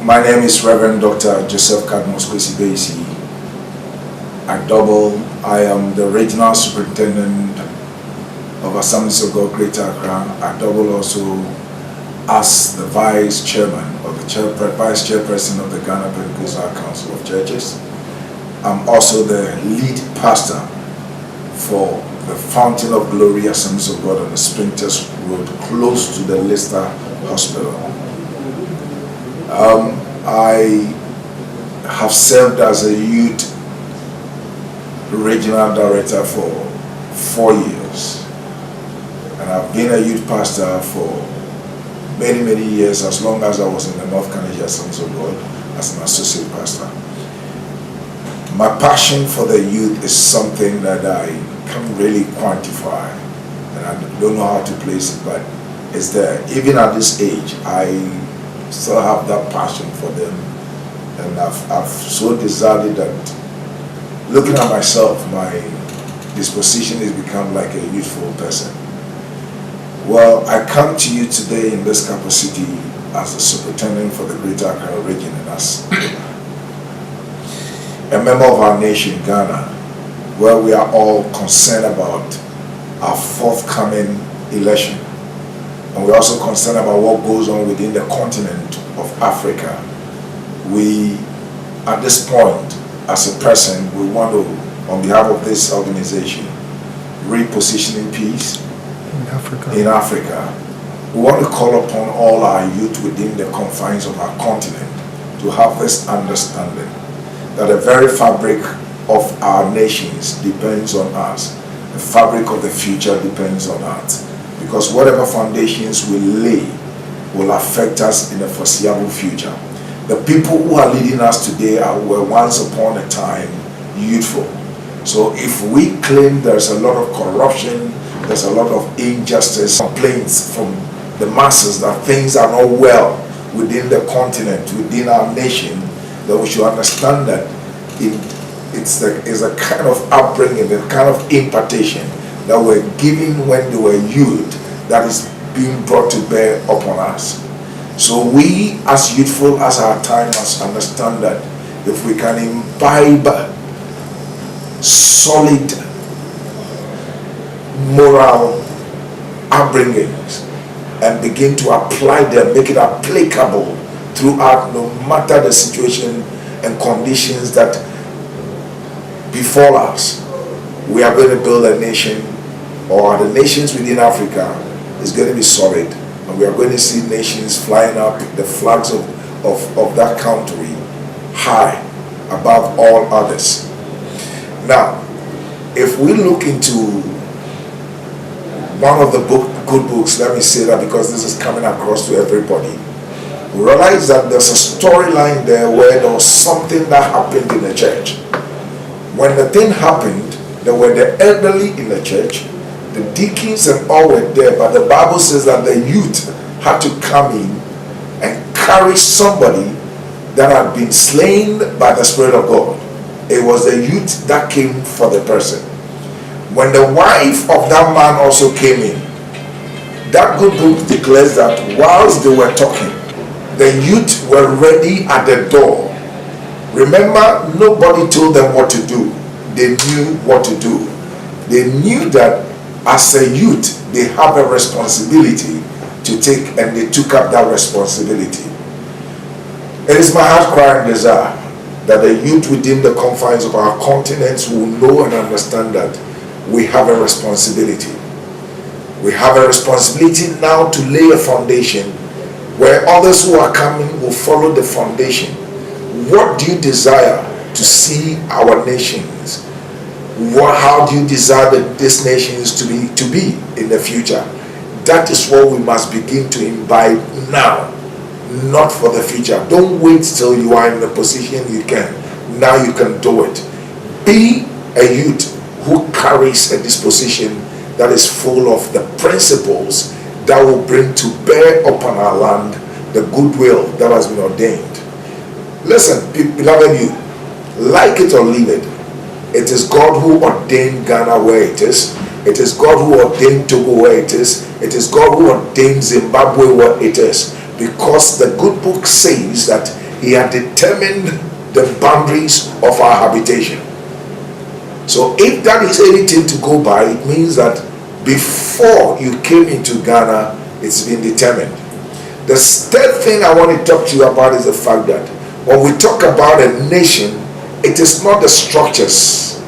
My name is Rev.Dr.Joseph Baisie. I am the regional superintendent of Assemblies of God Greater Accra. I double also as the vice chairman or the vice chairperson of the Ghana Pentecostal Council of Churches. I'm also the lead pastor for the Fountain of Glory Assemblies of God on the Sprinters Road, close to the Leicester Hospital. I have served as a youth regional director for 4 years, and I've been a youth pastor for many years, as long as I was in the North Canadian Assemblies of God as an associate pastor. My passion for the youth is something that I can't really quantify, and I don't know how to place it, but it's there. Even at this age, I still have that passion for them, and I've so desired it that looking at myself, my disposition has become like a youthful person. Well, I come to you today in this capacity as the superintendent for the Greater Accra region and as a member of our nation, Ghana, where we are all concerned about our forthcoming election. And we're also concerned about what goes on within the continent of Africa. We, at this point, as a person, we want to, on behalf of this organization, Repositioning Peace in Africa, we want to call upon all our youth within the confines of our continent to have this understanding that the very fabric of our nations depends on us. The fabric of the future depends on us. Because whatever foundations we lay will affect us in the foreseeable future. The people who are leading us today were once upon a time youthful. So if we claim there's a lot of corruption, there's a lot of injustice, complaints from the masses that things are not well within the continent, within our nation, then we should understand that it's a kind of upbringing, a kind of impartation that were given when they were youth that is being brought to bear upon us. So we, as youthful as our time, must understand that if we can imbibe solid moral upbringings and begin to apply them, make it applicable throughout, no matter the situation and conditions that befall us, we are going to build a nation, or the nations within Africa is going to be solid, and we are going to see nations flying up, the flags of that country high above all others. Now, if we look into one of the good books, let me say that because this is coming across to everybody, we realize that there's a storyline there where there was something that happened in the church. When the thing happened, there were the elderly in the church, the deacons and all were there, but the Bible says that the youth had to come in and carry somebody that had been slain by the Spirit of God. It was the youth that came for the person. When the wife of that man also came in, that good book declares that whilst they were talking, the youth were ready at the door. Remember, nobody told them what to do. They knew what to do. They knew that as a youth, they have a responsibility to take, and they took up that responsibility. It is my heart cry and desire that the youth within the confines of our continents will know and understand that we have a responsibility. We have a responsibility now to lay a foundation where others who are coming will follow the foundation. What do you desire to see our nations? How do you desire that these nations to be in the future? That is what we must begin to imbibe now, not for the future. Don't wait till you are in the position you can. Now you can do it. Be a youth who carries a disposition that is full of the principles that will bring to bear upon our land the goodwill that has been ordained. Listen, beloved youth, like it or leave it, it is God who ordained Ghana where it is. It is God who ordained Togo where it is. It is God who ordained Zimbabwe where it is. because the good book says that he had determined the boundaries of our habitation. So if that is anything to go by, it means that before you came into Ghana, it's been determined. The third thing I want to talk to you about is the fact that when we talk about a nation, it is not the structures,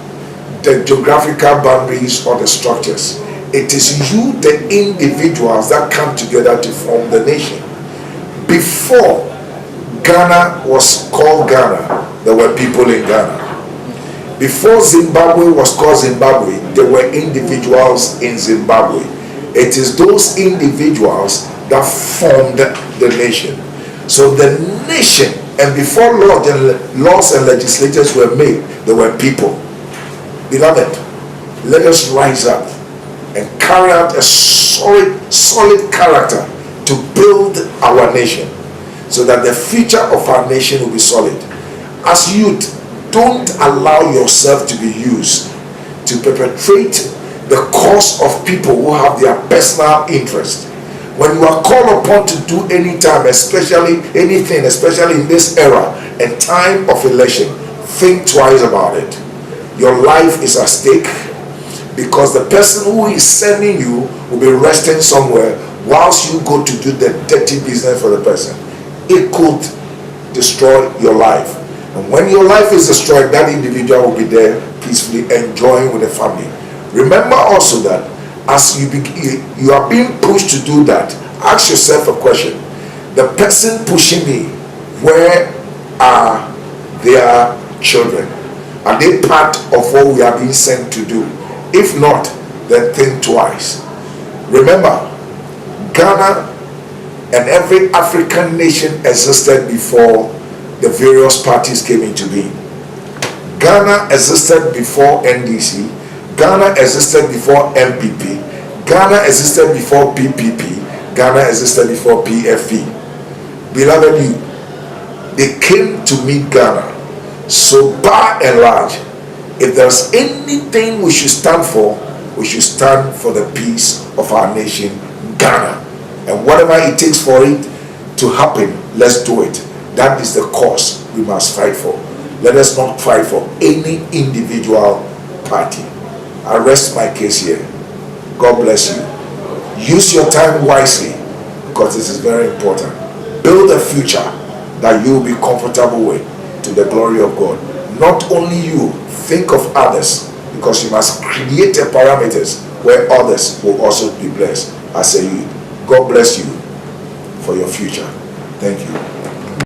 the geographical boundaries or the structures. It is you, the individuals, that come together to form the nation. Before Ghana was called Ghana, there were people in Ghana. Before Zimbabwe was called Zimbabwe, there were individuals in Zimbabwe. It is those individuals that formed the nation. So the nation, and before laws and legislators were made, there were people. Beloved, let us rise up and carry out a solid character to build our nation, so that the future of our nation will be solid. As youth, don't allow yourself to be used to perpetrate the cause of people who have their personal interest. When you are called upon to do any time, especially anything, especially in this era and time of election, think twice about it. Your life is at stake, because the person who is sending you will be resting somewhere whilst you go to do the dirty business for the person. It could destroy your life. And when your life is destroyed, that individual will be there peacefully enjoying with the family. Remember also that as you are being pushed to do that, ask yourself a question. The person pushing me, where are their children? Are they part of what we are being sent to do? If not, then think twice. Remember, Ghana and every African nation existed before the various parties came into being. Ghana existed before NDC, Ghana existed before MPP, Ghana existed before PPP, Ghana existed before PFP. Beloved, they came to meet Ghana. So by and large, if there's anything we should stand for, we should stand for the peace of our nation, Ghana. And whatever it takes for it to happen, let's do it. That is the cause we must fight for. Let us not fight for any individual party. I rest my case here. God bless you. Use your time wisely, because this is very important. Build a future that you will be comfortable with, to the glory of God. Not only you, think of others, because you must create a parameters where others will also be blessed as a youth. God bless you for your future. Thank you.